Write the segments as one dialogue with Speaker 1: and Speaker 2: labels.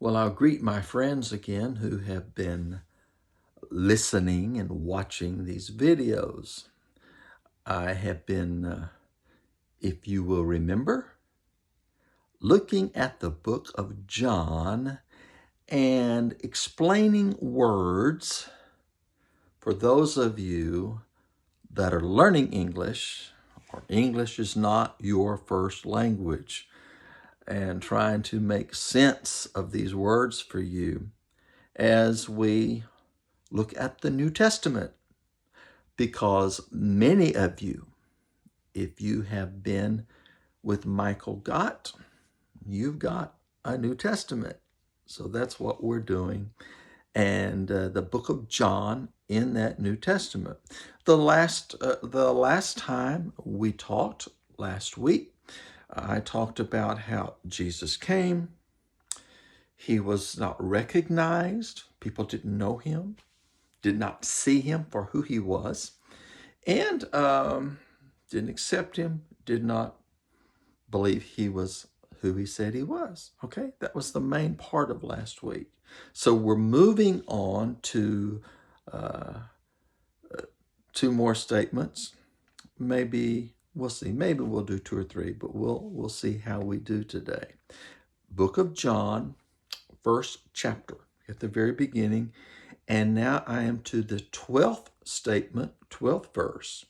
Speaker 1: Well, I'll greet my friends again who have been listening and watching these videos. I have been, if you will remember, looking at the book of John and explaining words for those of you that are learning English, or English is not your first language, and trying to make sense of these words for you as we look at the New Testament, because many of you, if you have been with Michael Gott, you've got a New Testament. So that's what we're doing. And the book of John in that New Testament. The last time we talked, last week, I talked about how Jesus came. He was not recognized. People didn't know him, did not see him for who he was, and didn't accept him, did not believe he was who he said he was. Okay, that was the main part of last week. So we're moving on to two more statements. Maybe we'll see. Maybe we'll do two or three, but we'll see how we do today. Book of John, first chapter, at the very beginning. And now I am to the 12th statement, 12th verse,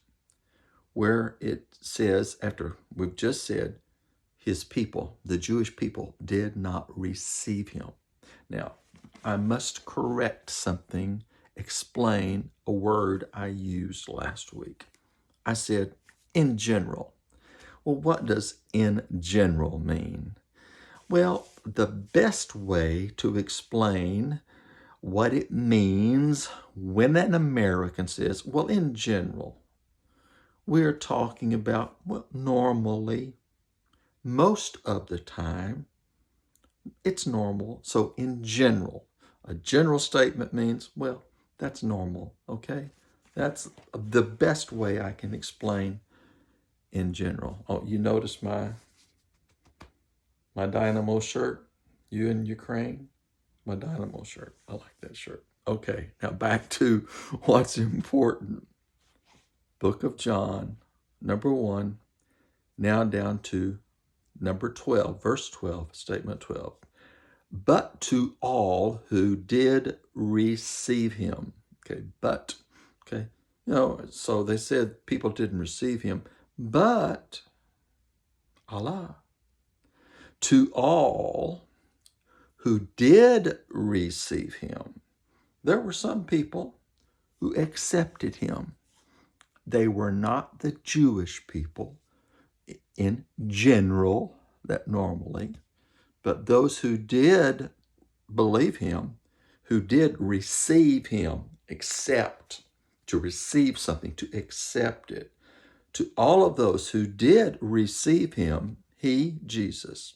Speaker 1: where it says, after we've just said, his people, the Jewish people, did not receive him. Now, I must correct something, explain a word I used last week. I said, in general. Well, what does in general mean? Well, the best way to explain what it means when an American says, well, in general, we're talking about, well, normally, most of the time, it's normal. So in general, a general statement means, well, that's normal, okay? That's the best way I can explain in general. Oh, you notice my Dynamo shirt? You in Ukraine? My Dynamo shirt. I like that shirt. Okay, now back to what's important. Book of John, number 1, now down to number 12, verse 12, statement 12. But to all who did receive him. Okay, but, okay. So they said people didn't receive him, but Allah. To all who did receive him, there were some people who accepted him. They were not the Jewish people in general, that normally, but those who did believe him, who did receive him, accept, to receive something, to accept it. To all of those who did receive him, he, Jesus,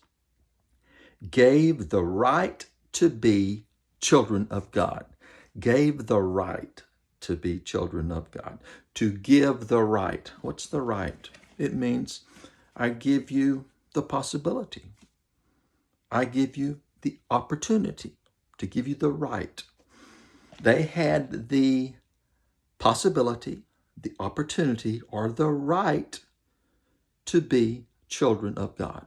Speaker 1: gave the right to be children of God. Gave the right to be children of God. To give the right. What's the right? It means I give you the possibility. I give you the opportunity to give you the right. They had the possibility, the opportunity, or the right to be children of God.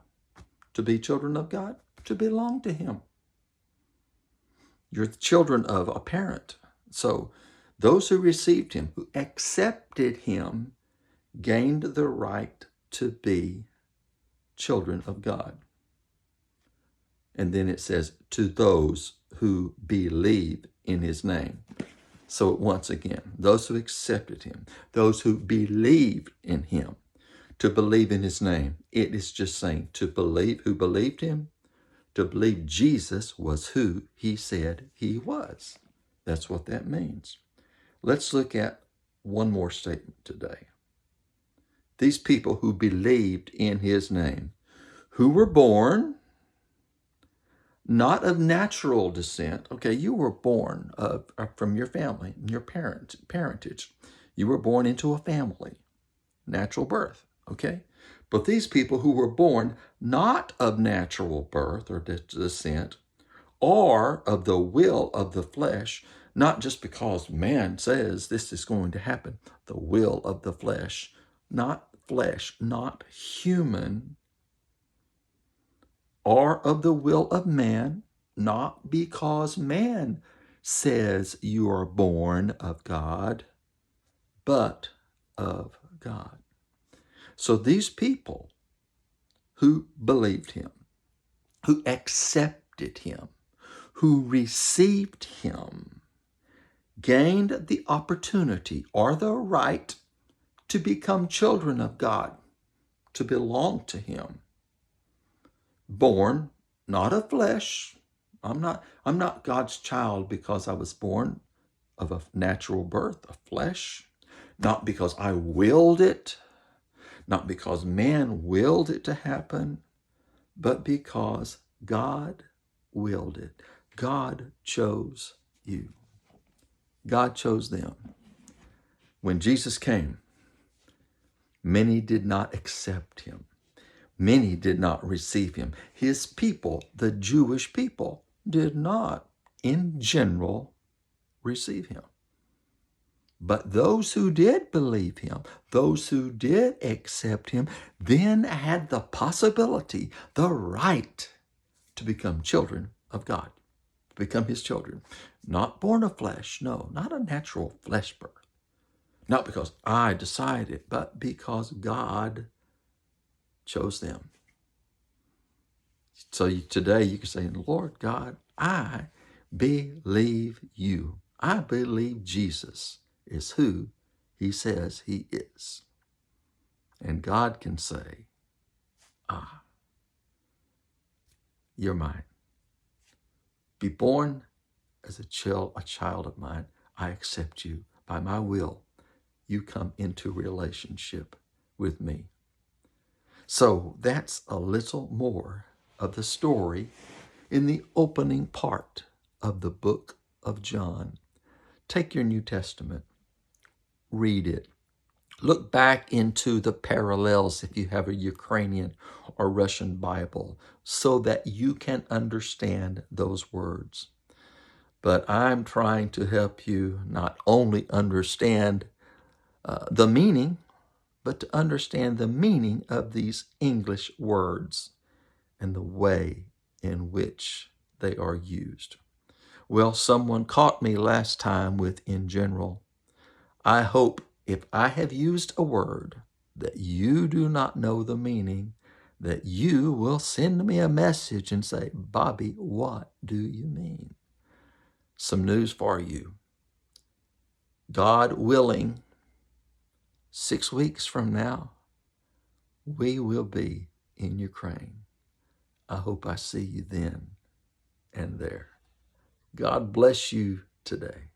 Speaker 1: To be children of God, to belong to him. You're the children of a parent. So those who received him, who accepted him, gained the right to be children of God. And then it says, to those who believe in his name. So once again, those who accepted him, those who believe in him, to believe in his name. It is just saying to believe, who believed him, to believe Jesus was who he said he was. That's what that means. Let's look at one more statement today. These people who believed in his name, who were born not of natural descent. Okay, you were born from your family, your parentage. You were born into a family, natural birth, okay? But these people who were born not of natural birth or descent or of the will of the flesh, not just because man says this is going to happen, the will of the flesh, not human, or of the will of man, not because man says you are born of God, but of God. So these people who believed him, who accepted him, who received him, gained the opportunity or the right to become children of God, to belong to him. Born not of flesh. I'm not God's child because I was born of a natural birth of flesh, not because I willed it, not because man willed it to happen, but because God willed it. God chose you. God chose them. When Jesus came, many did not accept him. Many did not receive him. His people, the Jewish people, did not, in general, receive him. But those who did believe him, those who did accept him, then had the possibility, the right to become children of God, to become his children. Not born of flesh, no, not a natural flesh birth. Not because I decided, but because God chose them. So today you can say, Lord God, I believe you. I believe Jesus is who he says he is. And God can say, you're mine. Be born as a child of mine. I accept you. By my will, you come into relationship with me. So that's a little more of the story in the opening part of the book of John. Take your New Testament, read it. Look back into the parallels if you have a Ukrainian or Russian Bible so that you can understand those words. But I'm trying to help you not only understand the meaning, but to understand the meaning of these English words and the way in which they are used. Well, someone caught me last time with in general. I hope if I have used a word that you do not know the meaning, that you will send me a message and say, Bobby, what do you mean? Some news for you. God willing, 6 weeks from now, we will be in Ukraine. I hope I see you then and there. God bless you today.